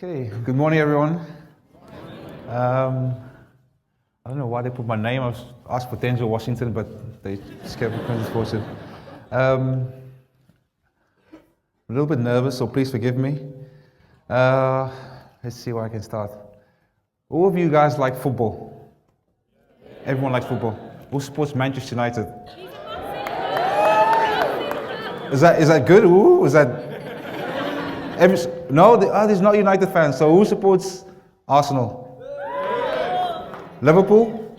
Okay, good morning everyone. I don't know why they put my name. I was asked for Denzel Washington, but they skipped Quinton Fortune. A little bit nervous, so please forgive me. Let's see where I can start. All of you guys like football? Everyone likes football. Who supports Manchester United? Is that good? Ooh, is that? No, there's not United fans. So who supports Arsenal? Liverpool?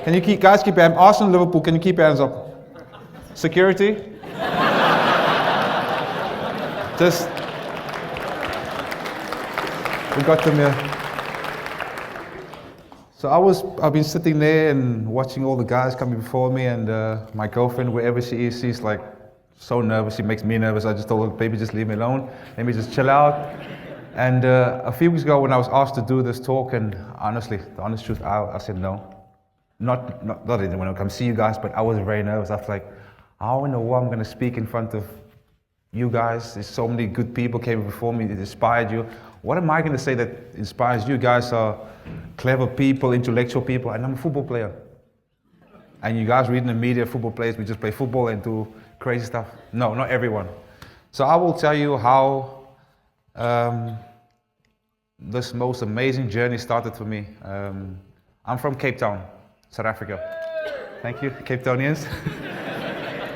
Can you keep your hands? Arsenal, Liverpool. Can you keep your hands up? Security? Just we got them here. So I've been sitting there and watching all the guys coming before me, and my girlfriend, wherever she is, she's like so nervous. She makes me nervous. I just told her, baby, just leave me alone. Let me just chill out. And a few weeks ago, when I was asked to do this talk, and honestly, the honest truth, I said no. Not that I didn't want to come see you guys, but I was very nervous. I was like, I don't know what I'm going to speak in front of you guys. There's so many good people came before me that inspired you. What am I going to say that inspires you? You guys are clever people, intellectual people, and I'm a football player. And you guys read in the media, football players, we just play football and do crazy stuff. No, not everyone. So I will tell you how this most amazing journey started for me. I'm from Cape Town, South Africa. Thank you, Cape Townians.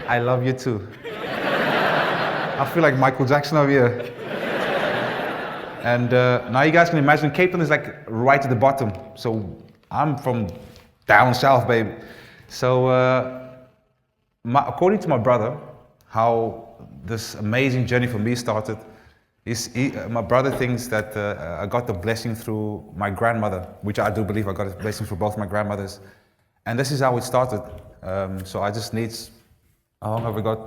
I love you too. I feel like Michael Jackson over here. And now you guys can imagine Cape Town is like right at the bottom. So I'm from down south, baby. So according to my brother, how this amazing journey for me started is my brother thinks that I got the blessing through my grandmother, which I do believe I got a blessing through both my grandmothers. And this is how it started. So I just need, how long have we got?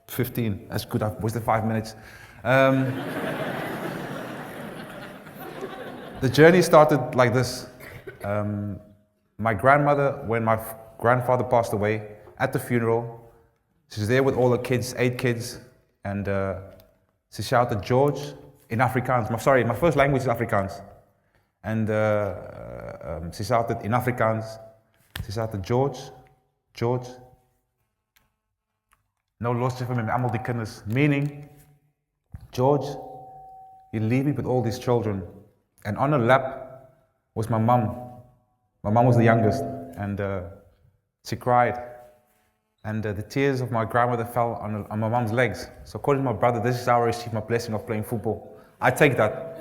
15. That's good. I've wasted 5 minutes. The journey started like this. My grandmother, when my grandfather passed away, at the funeral, she's there with all the kids, 8 kids, and she shouted George in Afrikaans. My first language is Afrikaans. And she shouted in Afrikaans, she shouted George. No los je van me, allemaal die kinders. Meaning, George, you leave me with all these children. And on her lap was my mum. My mum was the youngest, and she cried. And the tears of my grandmother fell on my mum's legs. So according to my brother, this is how I received my blessing of playing football. I take that.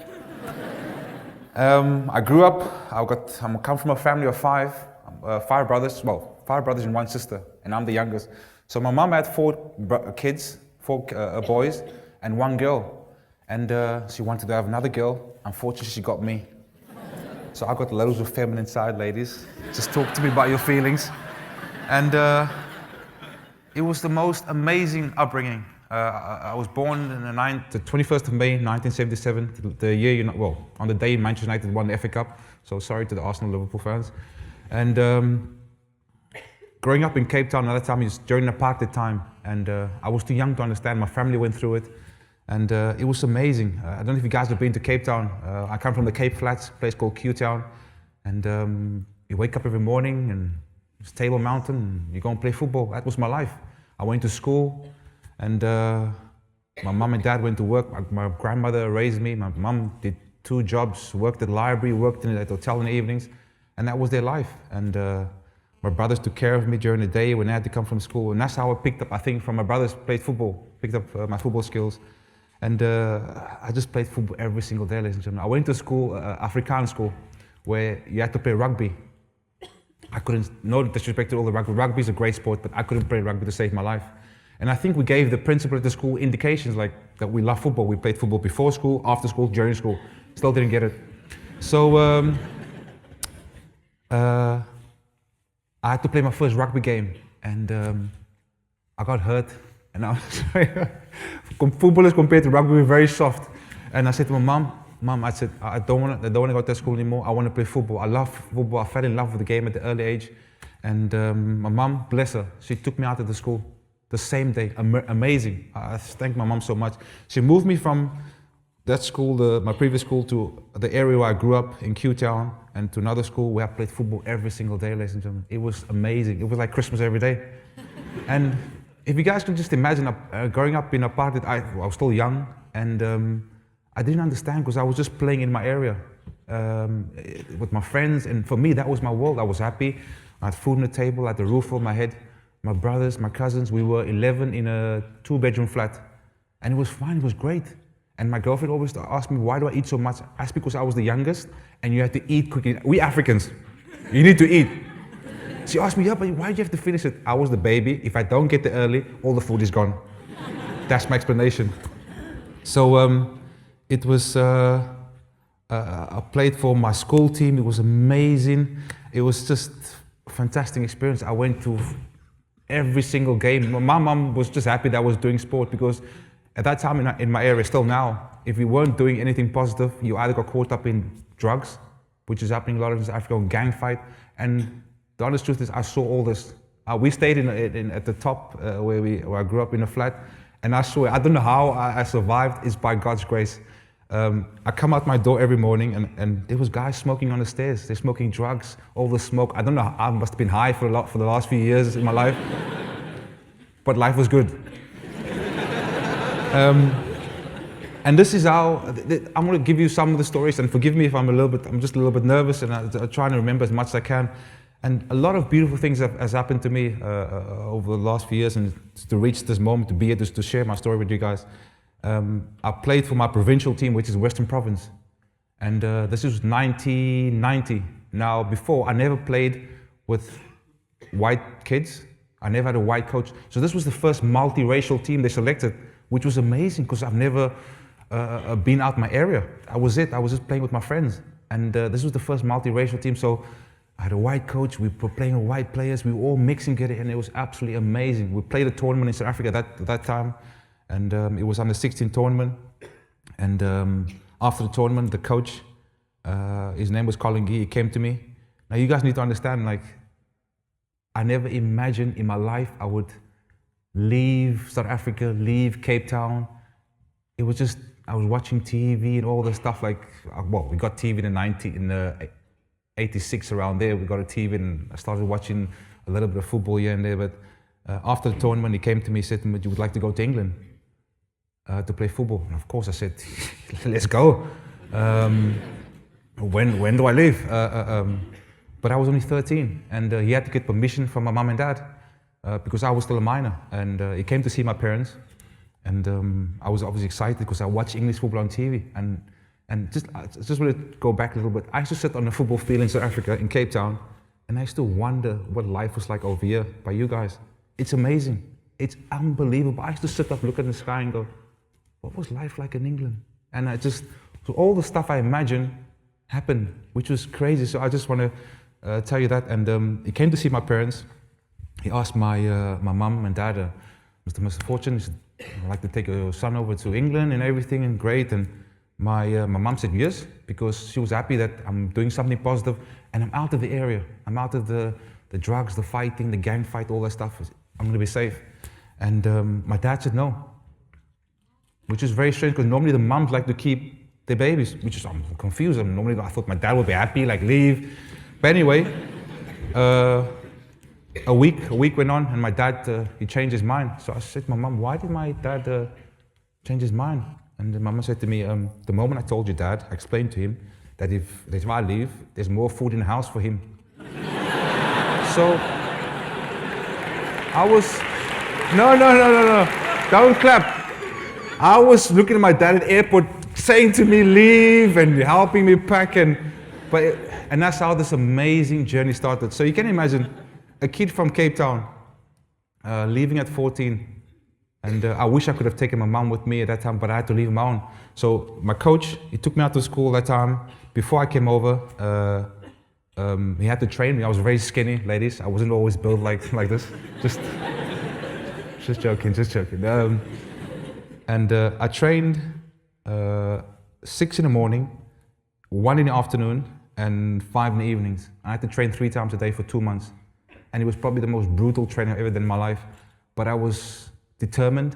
I grew up, I come from a family of five brothers and 1 sister, and I'm the youngest. So my mum had 4 kids, 4 boys, and 1 girl. And she wanted to have another girl. Unfortunately, she got me. So I got loads of feminine side, ladies. Just talk to me about your feelings. And it was the most amazing upbringing. I was born on the 21st of May, 1977, the year, on the day Manchester United won the FA Cup. So sorry to the Arsenal Liverpool fans. And growing up in Cape Town, at that time, it was during the Apartheid time. And I was too young to understand. My family went through it. And it was amazing. I don't know if you guys have been to Cape Town. I come from the Cape Flats, a place called Q-Town. And you wake up every morning and it's Table Mountain, and you go and play football. That was my life. I went to school, and my mum and dad went to work. My grandmother raised me. My mum did 2 jobs, worked at the library, worked in the hotel in the evenings, and that was their life. And my brothers took care of me during the day when I had to come from school. And that's how I picked up, I think, from my brothers, played football, picked up my football skills. And I just played football every single day, ladies and gentlemen. I went to school, Afrikaans school, where you had to play rugby. I couldn't, no disrespect to all the rugby. Rugby is a great sport, but I couldn't play rugby to save my life. And I think we gave the principal at the school indications like that we love football. We played football before school, after school, during school. Still didn't get it. So I had to play my first rugby game, and I got hurt. And I was football is compared to rugby, very soft. And I said to my mum, I said, I don't want to go to school anymore. I want to play football. I love football. I fell in love with the game at the early age. And my mum, bless her, she took me out of the school the same day. Amazing. I thank my mum so much. She moved me from that school, my previous school, to the area where I grew up in Q-Town, and to another school where I played football every single day, ladies and gentlemen. It was amazing. It was like Christmas every day. And if you guys can just imagine growing up in Apartheid, I was still young, and I didn't understand because I was just playing in my area with my friends, and for me, that was my world. I was happy. I had food on the table, I had the roof over my head. My brothers, my cousins, we were 11 in a 2-bedroom flat, and it was fine, it was great. And my girlfriend always asked me, why do I eat so much? That's because I was the youngest, and you had to eat quickly. We Africans, you need to eat. She asked me, yeah, but why do you have to finish it? I was the baby. If I don't get there early, all the food is gone. That's my explanation. So it was, I played for my school team. It was amazing. It was just a fantastic experience. I went to every single game. My mum was just happy that I was doing sport, because at that time in my area, still now, if you weren't doing anything positive, you either got caught up in drugs, which is happening a lot in South Africa, gang fight. And the honest truth is, I saw all this. We stayed at the top where I grew up in a flat, and I saw it. I don't know how I survived. It's by God's grace. I come out my door every morning, and there was guys smoking on the stairs. They're smoking drugs, all the smoke. I don't know, I must have been high for the last few years in my life, but life was good. And this is how, I'm going to give you some of the stories, and forgive me if I'm just a little bit nervous, and I'm trying to remember as much as I can. And a lot of beautiful things has happened to me over the last few years, and to reach this moment, to be here, just to share my story with you guys. I played for my provincial team, which is Western Province, and this was 1990. Now, before, I never played with white kids. I never had a white coach. So this was the first multiracial team they selected, which was amazing, because I've never been out my area. I was just playing with my friends, and this was the first multiracial team. So I had a white coach, we were playing with white players, we were all mixing together, and it was absolutely amazing. We played a tournament in South Africa that time, and it was under 16 tournament. And after the tournament, the coach, his name was Colin Gee, he came to me. Now you guys need to understand, like, I never imagined in my life I would leave South Africa, leave Cape Town. It was just, I was watching TV and all this stuff, like, well, we got TV in the 86 around there, we got a TV, and I started watching a little bit of football here and there. But after the tournament, he came to me, said, "You would like to go to England to play football?" And of course I said, "Let's go. When do I leave?" But I was only 13, and he had to get permission from my mum and dad because I was still a minor. And he came to see my parents, and I was obviously excited because I watched English football on TV. And I just want to go back a little bit. I used to sit on the football field in South Africa, in Cape Town, and I used to wonder what life was like over here by you guys. It's amazing. It's unbelievable. I used to sit up, look at the sky and go, what was life like in England? And so all the stuff I imagined happened, which was crazy. So I just want to tell you that. And he came to see my parents. He asked my mum and dad, Mr. Fortune, he said, "I'd like to take your son over to England and everything, and great." And my mum said yes, because she was happy that I'm doing something positive, and I'm out of the area. I'm out of the drugs, the fighting, the gang fight, all that stuff. I'm going to be safe. And my dad said no, which is very strange, because normally the mums like to keep their babies, which is, I'm confused. Normally I thought my dad would be happy, like leave. But anyway, a week went on, and my dad, he changed his mind. So I said to my mum, "Why did my dad change his mind?" And the mama said to me, "The moment I told your dad, I explained to him that if I leave, there's more food in the house for him." So I was, no, don't clap. I was looking at my dad at the airport saying to me, "Leave," and helping me pack, and that's how this amazing journey started. So you can imagine a kid from Cape Town leaving at 14. And I wish I could have taken my mum with me at that time, but I had to leave my own. So my coach, he took me out to school that time. Before I came over, he had to train me. I was very skinny, ladies. I wasn't always built like this. Just joking. And I trained 6 in the morning, 1 in the afternoon, and 5 in the evenings. I had to train 3 times a day for 2 months. And it was probably the most brutal training I've ever done in my life. But I was determined.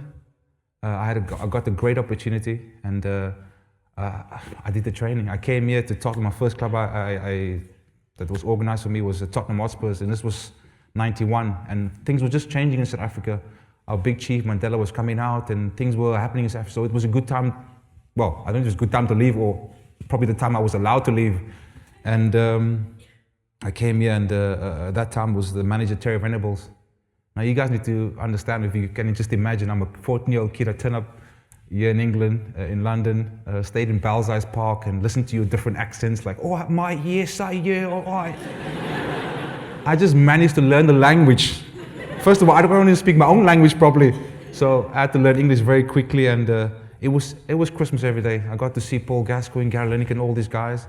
I got a great opportunity, and I did the training. I came here to Tottenham. My first club that was organised for me was the Tottenham Hotspur, and this was 91, and things were just changing in South Africa. Our big chief, Mandela, was coming out, and things were happening in South Africa, so it was a good time. Well, I don't think it was a good time to leave, or probably the time I was allowed to leave. And I came here, and at that time was the manager, Terry Venables. Now you guys need to understand, if you can just imagine, I'm a 14-year-old kid. I turn up here in England, in London, stayed in Belsize Park, and listened to your different accents, like, oh, my, yes, I, yeah, all right. I just managed to learn the language. First of all, I don't even speak my own language properly, so I had to learn English very quickly, and it was Christmas every day. I got to see Paul Gascoigne, Gary Lineker, and all these guys.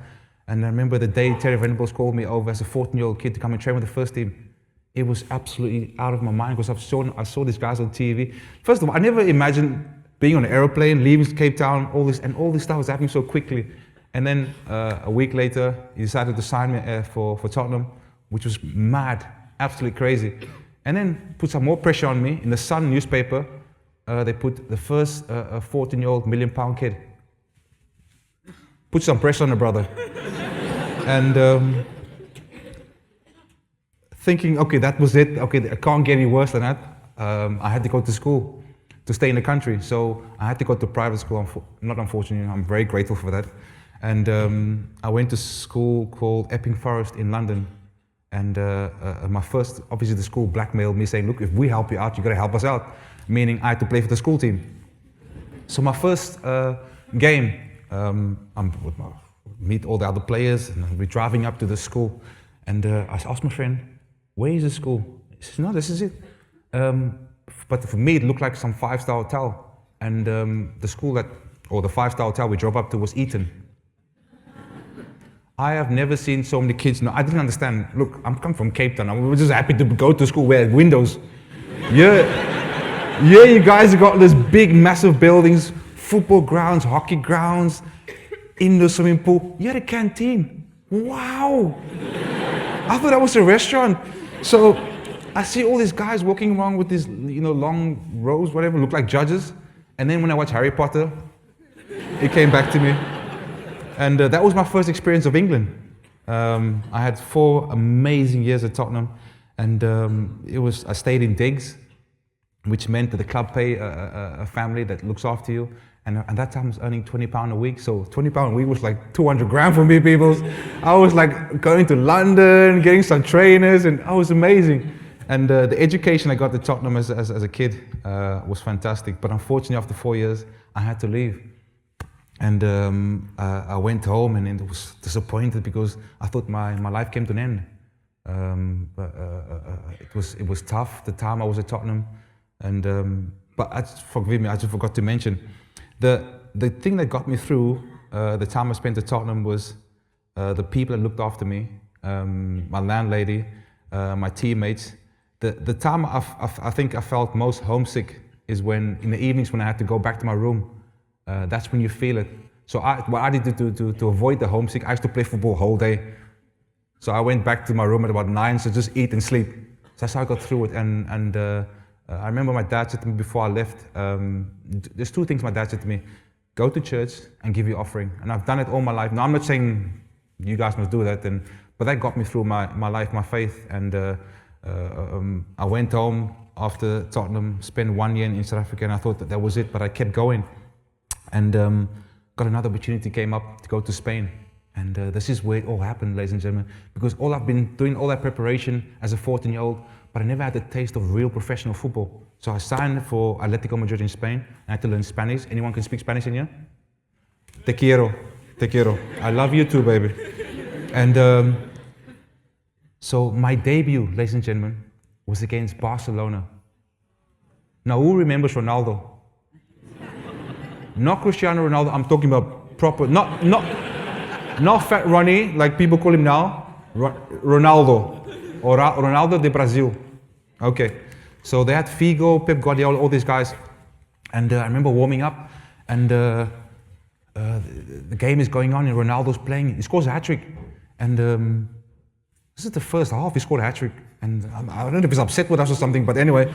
And I remember the day Terry Venables called me over as a 14-year-old kid to come and train with the first team. It was absolutely out of my mind, because I saw these guys on TV. First of all, I never imagined being on an aeroplane, leaving Cape Town, all this stuff was happening so quickly. And then a week later, he decided to sign me for Tottenham, which was mad, absolutely crazy. And then put some more pressure on me. In the Sun newspaper, they put the first 14-year-old £1 million kid. Put some pressure on the brother. And thinking, okay, that was it. Okay, I can't get any worse than that. I had to go to school to stay in the country. So I had to go to private school. Not unfortunately, I'm very grateful for that. And I went to school called Epping Forest in London. And my first, obviously the school blackmailed me saying, look, if we help you out, you gotta help us out. Meaning I had to play for the school team. So my first game, meet all the other players, and we're driving up to the school. And I asked my friend, where is the school? He says, no, this is it. But for me, it looked like some five-star hotel. And the school the five-star hotel we drove up to was Eton. I have never seen so many kids. No, I didn't understand. Look, I'm coming from Cape Town. I was just happy to go to school where windows. Yeah, you guys have got this big, massive buildings, football grounds, hockey grounds, indoor swimming pool. You had a canteen. Wow! I thought that was a restaurant. So I see all these guys walking around with these, long rows, whatever, look like judges. And then when I watch Harry Potter, it came back to me. And that was my first experience of England. I had 4 amazing years at Tottenham, and I stayed in digs, which meant that the club pay a family that looks after you. And at that time I was earning £20 a week, so £20 a week was like 200 grand for me, people. I was like going to London, getting some trainers, and it was amazing. And the education I got at Tottenham as a kid was fantastic, but unfortunately after 4 years, I had to leave. And I went home and I was disappointed because I thought my life came to an end. It was tough, the time I was at Tottenham. And but forgive me, I just forgot to mention, the thing that got me through the time I spent at Tottenham was the people that looked after me, my landlady, my teammates. The time I think I felt most homesick is when, in the evenings when I had to go back to my room. That's when you feel it. So what I did to avoid the homesick, I used to play football whole day. So I went back to my room at about 9, so just eat and sleep. So that's how I got through it. And I remember my dad said to me before I left, there's 2 things my dad said to me: go to church and give your offering. And I've done it all my life. Now I'm not saying you guys must do that, but that got me through my life, my faith. And I went home after Tottenham, spent 1 year in South Africa, and I thought that was it, but I kept going. And got another opportunity came up to go to Spain. And this is where it all happened, ladies and gentlemen, because all I've been doing, all that preparation as a 14-year-old, but I never had the taste of real professional football. So I signed for Atletico Madrid in Spain. I had to learn Spanish. Anyone can speak Spanish in here? Te quiero, te quiero. I love you too, baby. And so my debut, ladies and gentlemen, was against Barcelona. Now, who remembers Ronaldo? Not Cristiano Ronaldo, I'm talking about proper, not Fat Ronnie, like people call him now, Ronaldo, or Ronaldo de Brazil. Okay, so they had Figo, Pep Guardiola, all these guys, and I remember warming up, and the game is going on, and Ronaldo's playing, he scores a hat-trick, and this is the first half, he scored a hat-trick, and I don't know if he's upset with us or something, but anyway,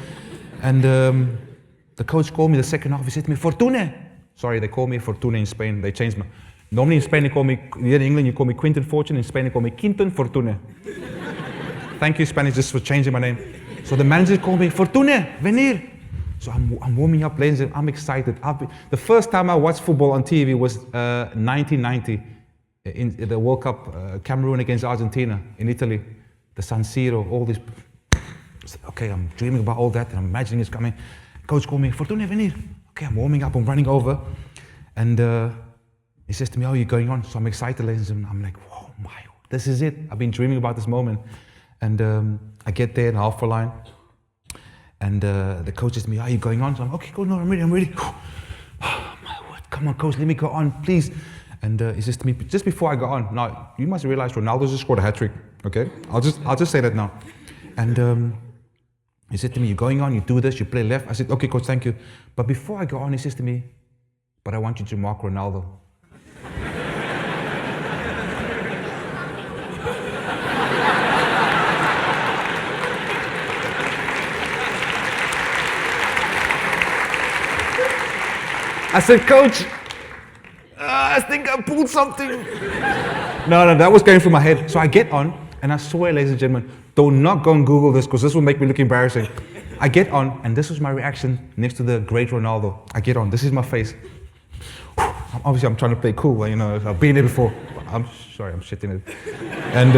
and the coach called me the second half, he said to me, Fortune, Sorry, they call me Fortuna in Spain. They changed my... Normally in Spain, they call me... Here in England, you call me Quinton Fortune. In Spain, they call me Quinton Fortune. Thank you, Spanish, just for changing my name. So the manager called me, Fortune, venir. So I'm warming up, ladies and I'm excited. The first time I watched football on TV was 1990 in the World Cup, Cameroon against Argentina in Italy. The San Siro, all this. Okay, I'm dreaming about all that and I'm imagining it's coming. Coach called me, Fortune, venir. Okay, I'm warming up, I'm running over. And he says to me, oh, you're going on? So I'm excited, ladies and gentlemen. I'm like, whoa, this is it. I've been dreaming about this moment. And I get there in the half line. And the coach says to me, are you going on? So I'm, okay, cool, no, I'm ready. Oh, my word, come on, coach, let me go on, please. And he says to me, just before I go on, now, you must realize Ronaldo just scored a hat-trick, okay? I'll just say that now. And he said to me, you're going on, you do this, you play left. I said, okay, coach, thank you. But before I go on, he says to me, but I want you to mark Ronaldo. I said, coach, I think I pulled something. No, that was going through my head. So I get on, and I swear, ladies and gentlemen, do not go and Google this, because this will make me look embarrassing. I get on, and this was my reaction next to the great Ronaldo. I get on, this is my face. Obviously, I'm trying to play cool, you know, I've been there before. I'm sorry, I'm shitting it. And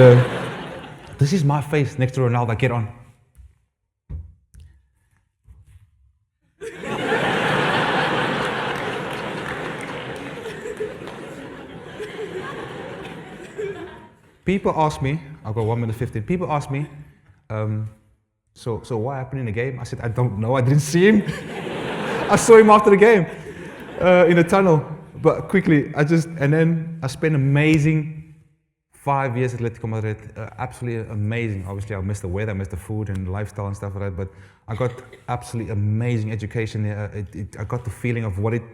this is my face next to Ronaldo. I get on. People ask me, I've got 1 minute 15. People ask me, so what happened in the game? I said, I don't know, I didn't see him. I saw him after the game in the tunnel. But quickly, and then I spent amazing 5 years at Atletico Madrid. Absolutely amazing. Obviously, I missed the weather, I missed the food and the lifestyle and stuff like that. But I got absolutely amazing education there. I got the feeling of what it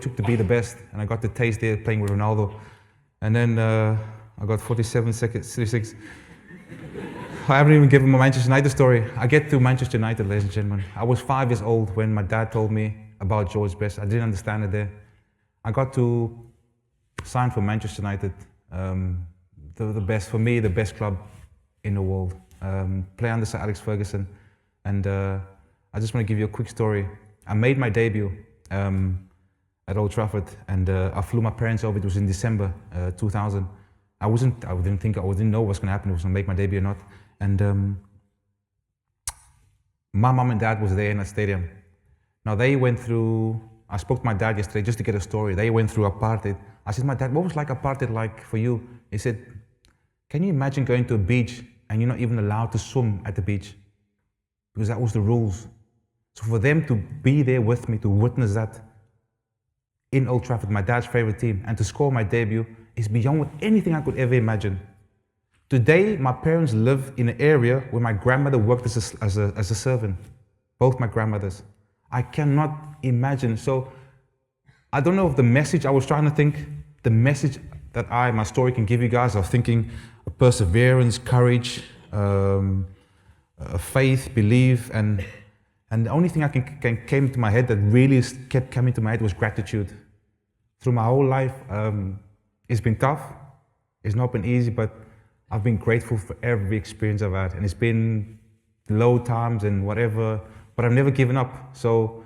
took to be the best. And I got the taste there playing with Ronaldo. And then I got 47 seconds, 36. I haven't even given my Manchester United story. I get to Manchester United, ladies and gentlemen. I was 5 years old when my dad told me about George Best. I didn't understand it there. I got to sign for Manchester United, the best, for me, the best club in the world. Play under Sir Alex Ferguson. And I just want to give you a quick story. I made my debut at Old Trafford, and I flew my parents over. It was in December 2000. I didn't know what was going to happen. It was going to make my debut or not. And my mom and dad was there in that stadium. Now they went through, I spoke to my dad yesterday just to get a story. They went through Apartheid. I said, my dad, what was Apartheid like for you? He said, can you imagine going to a beach and you're not even allowed to swim at the beach? Because that was the rules. So for them to be there with me, to witness that in Old Trafford, my dad's favorite team, and to score my debut is beyond what anything I could ever imagine. Today, my parents live in an area where my grandmother worked as a servant. Both my grandmothers. I cannot imagine. So I don't know if the message I was trying to think, the message that my story can give you guys, I was thinking perseverance, courage, faith, belief, and the only thing I came to my head that really kept coming to my head was gratitude. Through my whole life, it's been tough. It's not been easy, but I've been grateful for every experience I've had. And it's been low times and whatever, but I've never given up. So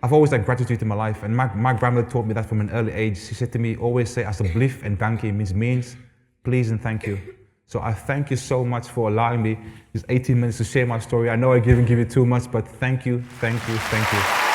I've always had gratitude in my life. And my grandmother taught me that from an early age. She said to me, always say, alsjeblieft en dank je, means please and thank you. So I thank you so much for allowing me these 18 minutes to share my story. I know I didn't give you too much, but thank you, thank you, thank you.